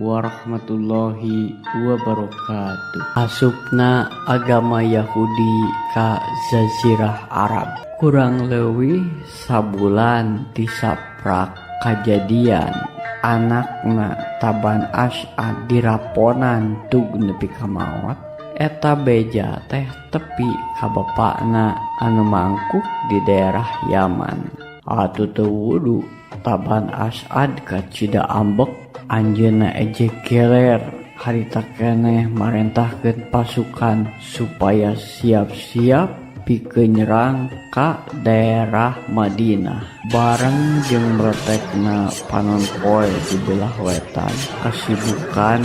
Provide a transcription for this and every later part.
warahmatullahi wabarakatuh. Asupna agama Yahudi ka Jazirah Arab. Kurang leuwih sabulan tisaprak kajadian anakna Taban As'ad diraponan tug nepi ka maot. Eta beja teh tepi ka bapakna anu mangkuk di daerah Yaman. Atuh teu wudu Taban As'ad ka cida ambek anjeunna ejek keler harita keneh marentahkeun pasukan supaya siap-siap pikeun nyerang ka daerah Madinah. Bareng jeung mretekna panon poe di belah wetan, kasibukan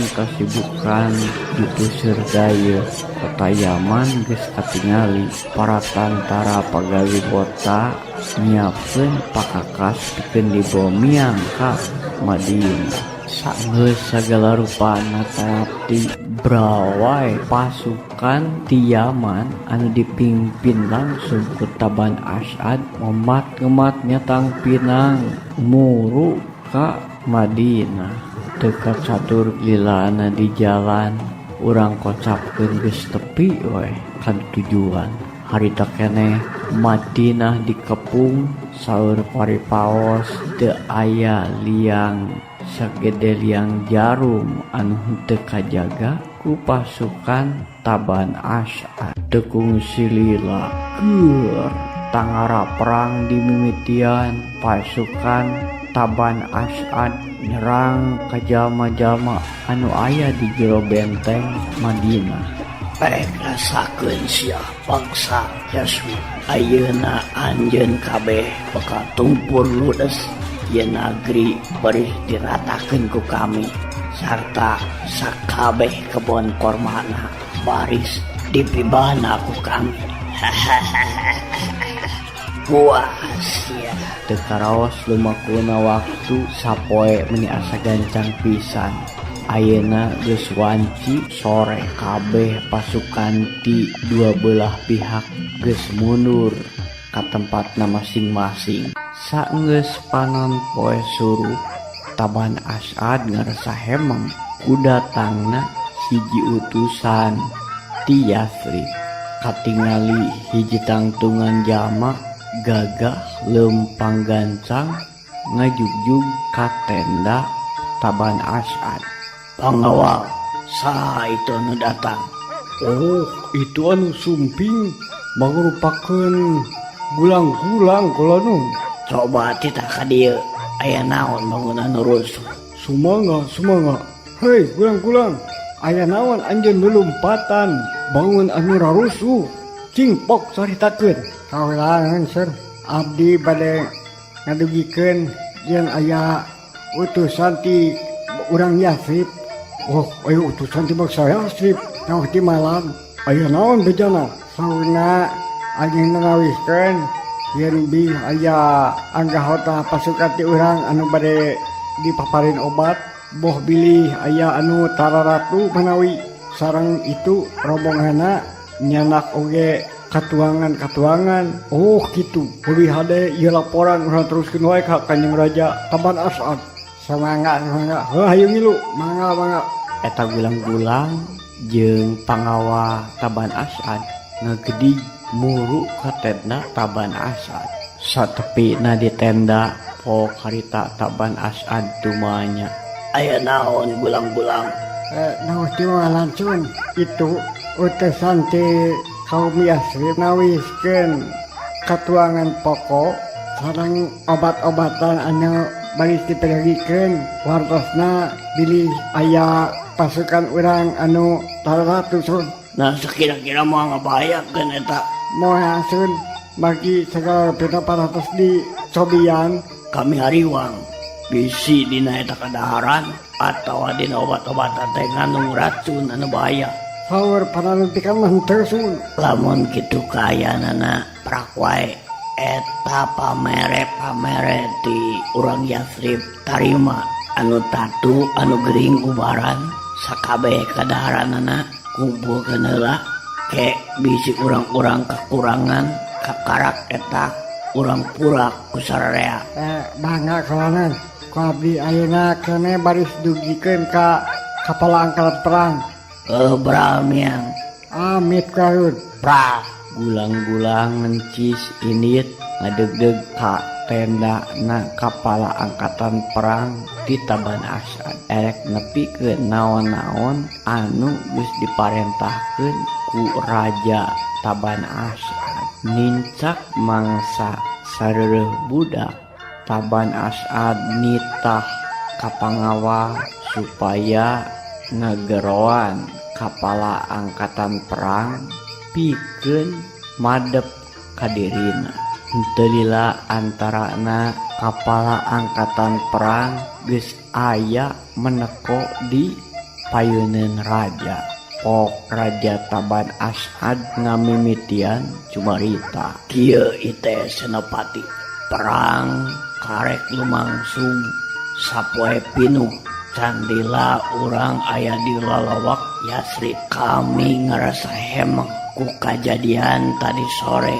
dipuseur daya kota Yaman geus katingali. Para tentara pagawi kota nyiapkeun pakakas pikeun dibawa miang ka Madinah. Sageus sagala rupana tapi brawai pasukan ti Yaman anu dipimpin langsung ku Taban As'ad ngemat nyatang pinang muru ka Madinah. Dekat catur lilana di jalan urang kocapkeun geus tepi we kan tujuan. Harita keneh Madinah dikepung saur paripaos teu aya liang sagede liang jarum anu henteu kajaga ku pasukan Taban As'ad. Teu kungsi lila keur tangara perang di mimitian pasukan Taban As'ad nyerang ka jalma-jalma anu aya di jero benteng Madinah. Rasakeun sia bangsa Yasmin, ayeuna anjeun kabeh bakal tumpur ludes ieu nagri beuris diratakeun ku kami sarta sakabeh kebon kormana baris dipibana ku kami. Puas ya. Teu karaos lumakuna waktu sapoe meni asa gancang pisan. Ayeuna geus wanci sore kabeh pasukan ti dua belah pihak geus mundur ka tempatna masing-masing. Saenggeus panon poe suruh, Taban As'ad ngarasa hemeng ku datangna hiji utusan ti Yathrib. Katingali hiji tangtungan jalma gagah leumpang gancang ngajugjug ka tenda Taban As'ad. Pangawal, saha itu anu datang? Oh, itu anu sumping mangrupakeun gulang-gulang kula nu. Coba titah ka dieu, aya naon bangunan nu rusuh? Sumangga. Hei, gulang-gulang, aya naon anjeun lelumpatan bangun anu rarusuh? Cingpok caritakeun. Kawelangan, Sir. Abdi bade ngadugikeun yen aya utusan ti urang Yathrib. Oh, ayo utusan ti bangsa Yathrib nyawa ti malam. Aya naon bejana? Sauna anjeun ngawiskeun yen bi aya anggahota pasukan ti urang anu bade dipaparin obat. Boh bilih aya anu tararatu manawi sareng itu rombonganna nyanak oge katuangan. Oh kitu. Uli hade ieu laporan urang teruskeun wae ka Kanjeng Raja Taban As'ad. Samangga. Heuh hayu ngilu. Mangga. Eta gulang-gulang jeung pangawa Taban As'ad ngagedig muru ka tenda Taban As'ad. Satepina di tenda po karita Taban As'ad tumanya. Aya naon gulang-gulang? Naos ti lancun itu utusan ti kaum Yathrib nawiskeun katuangan pokok sareng obat-obatan anu baris dipegagikeun wartosna bilih aya pasukan urang anu tararatu sun. Nah sekira-kira moal ngabahayakeun eta? Moal sun bagi segala pita paratos di cobian. Kami hariwang bisi dina eta kadaharan atawa dina obat-obatan teh ngandung racun anu bahaya. Saur panalitikan menteu sun. Lamun kitu kaayana prak wae eta pamere ti urang Yathrib tarima anu tatu anu gering ubaran sakabeh kadaharanana kumpulkeun heula ke bisi urang-urang kekurangan kakarak eta urang purak ku sararea. Bangga kalanan Ku abdi ayeuna kene baris dugikeun ka kapala angkatan perang. Bramiang. Amit kaeun. Pra. Gulang-gulang ngencis init ngadeg-deg ka tenda na kapala angkatan perang di Taban Asad. Erek nepi ke naon-naon anu geus diparentahkeun ku Raja Taban Asad. Nincak mangsa sareureum budak Taban Asad nitah ka pangawa supaya ngageroan kapala angkatan perang pikeun madep ka dirina. Henteu lila antarana kapala angkatan perang geus aya meneko di payeuneun raja. Pok Raja Taban Asad ngamimitian cumarita. Kieu ite Senopati, perang karek lumangsung sapoe pinuh. Candila urang aya di lalawak Yasrib. Kami ngerasa hemeng ku kajadian tadi sore.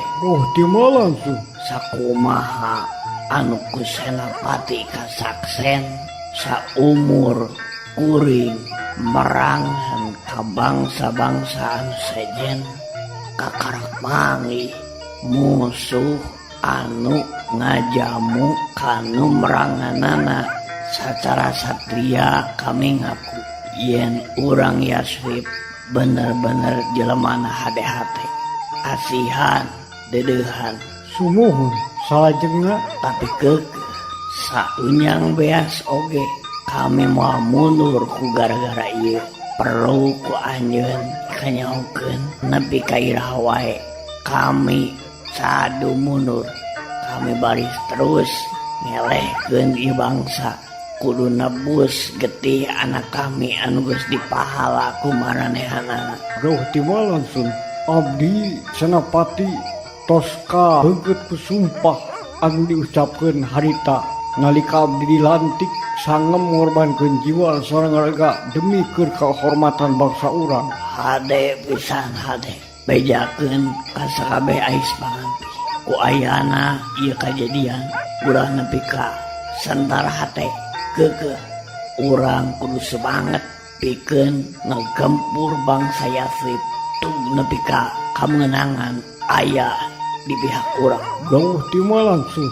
Di mana langsung? Sakumaha anu ku Senopati kasaksen saumur kuring merangan ka bangsa-bangsa anu sejen kakarak mangi musuh anu ngajamu kanu meranganana. Sacara satria kami ngaku yen urang Yasrib bener-bener jelemana hade-hate, asihan, dedehan, Sumuhun salajengna tapi kekeh saunyang beas oge. Kami mau mundur ku gara-gara ieu. Perlu ku anjeun kanyahokeun nepi ka irah wae. Kami sadu mundur. Kami baris terus ngelehkeun ieu bangsa. Kudu nebus getih anak kami anu geus dipahala ku maranehanana. di mana langsung? Abdi Senopati toska heukeut ku sumpah anu diucapkeun harita nalika abdi dilantik sangem ngorbankeun jiwa sareng raga demi keur kehormatan bangsa urang. Hade pisan hade. Bejakeun ka sakabeh ais pangampi. Ku ayana ieu kajadian urang nepi ka sentara hate. Kekeh urang kudu semangat pikeun ngegempur bangsa Yasrib tug nepi ka kamenangan aya di pihak urang. Di mana langsung?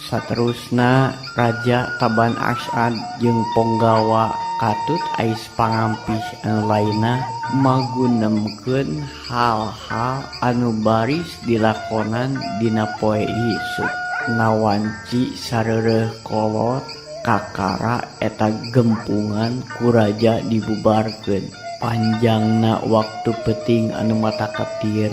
Saterusna Raja Taban Asad jeung ponggawa katut ais pangampih anu lainna magunemkeun hal-hal anu baris dilakonan dina poe isuk. Nawanci sareureum kolot kakara eta gempungan ku raja dibubarkeun. Panjangna waktu peting anu mata ketir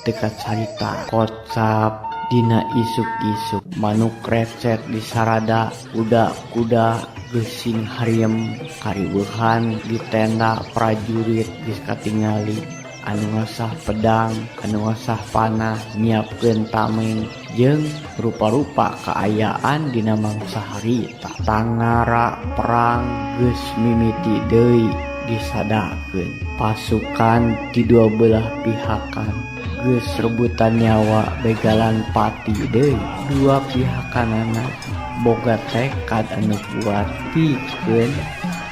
dekat carita kocap dina isuk-isuk manuk recet di sarada kuda-kuda gesing hariem kariweuhan di tenda prajurit geus katingali anu ngasah pedang anu ngasah panah nyiapkeun tameng jeung rupa-rupa kaayaan dina mangsa harita. Tangara perang geus mimiti deui disadakeun. Pasukan di dua belah pihakan geus rebutan nyawa begalan pati deui. Dua pihakanana boga tekad anu kuat pikeun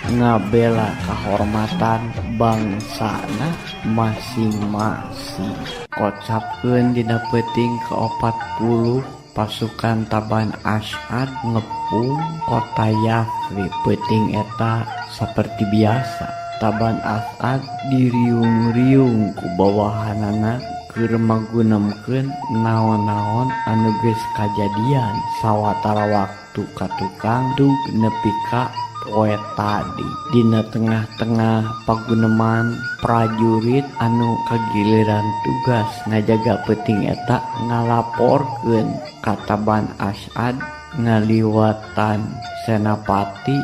ngabela kahormatan bangsana masing-masing. Kocapkeun dina peuting ke-40 pasukan Taban Asad ngepung kota Yasrib. Peuting eta saperti biasa Taban Asad diriung-riung ku bawahanana keur magunemkeun naon-naon anu geus kajadian sawatara waktu ka tukang dug nepi ka poe tadi. Dina tengah-tengah paguneman prajurit anu kagiliran tugas ngajaga peuting eta ngalaporkeun ka Taban Asad ngaliwatan senapati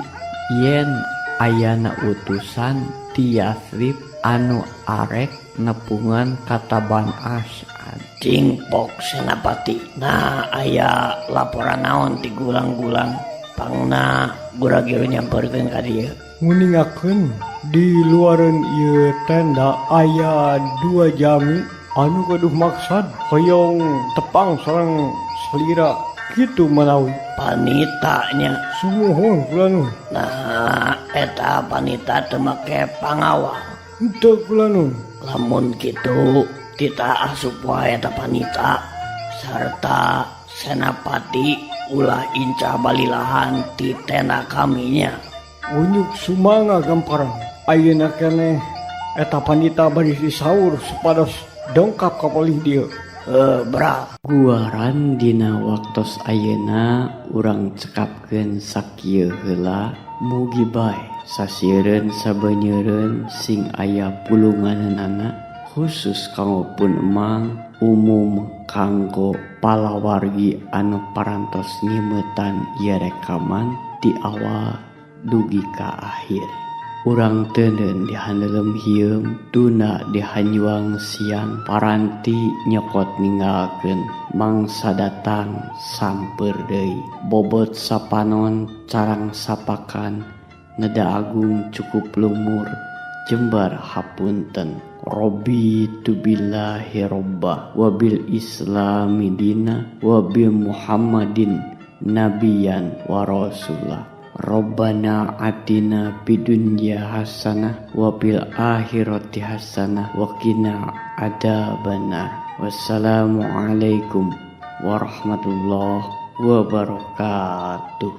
yen ayana utusan ti Yasrib anu arek nepungan ka Taban Asad. Cingpok senapati, nah aya laporan naon ti gulang-gulang pangna gura-giru nyamperkeun ka dieu. Nguningakeun di luareun ieu tenda aya 2 jami anu gaduh maksad hoyong tepang sareng salira Kitu menawi. Panitanya. Sumuhun kula nun. Nah, eta panita teu make pangawal. Henteu kula nun. Lamun kitu tita asup wae eta panita sarta senapati ulah inca balilahan ti tenda kaminya. Unyuk sumanga gamparan. Ayeuna keneh eta panita bari disaur supados dongkap ka polih dieu. Bra. Guaran dina waktos ayeuna urang cekapkeun sakieu heula mugi bae sasiereun sabeunyereun sing aya pulunganana khusus kanggo pun emang umum kanggo palawargi anu parantos ngimeutan ieu rekaman ti awal dugi ka akhir. Urang teuneun dihandelem hieum tuna dihanjuang siang paranti nyokot ninggalkeun mangsa datang samper deui bobot sapanon carang sapakan ngeda agung cukup lumur jembar hapunten Robbi tu billahi robba wabil islami dina wabi muhammadin nabiyan wa rasulah. Rabbana atina fid dunya hasanah wa fil akhirati hasanah wa qina adzabannar. Wassalamualaikum warahmatullahi wabarakatuh.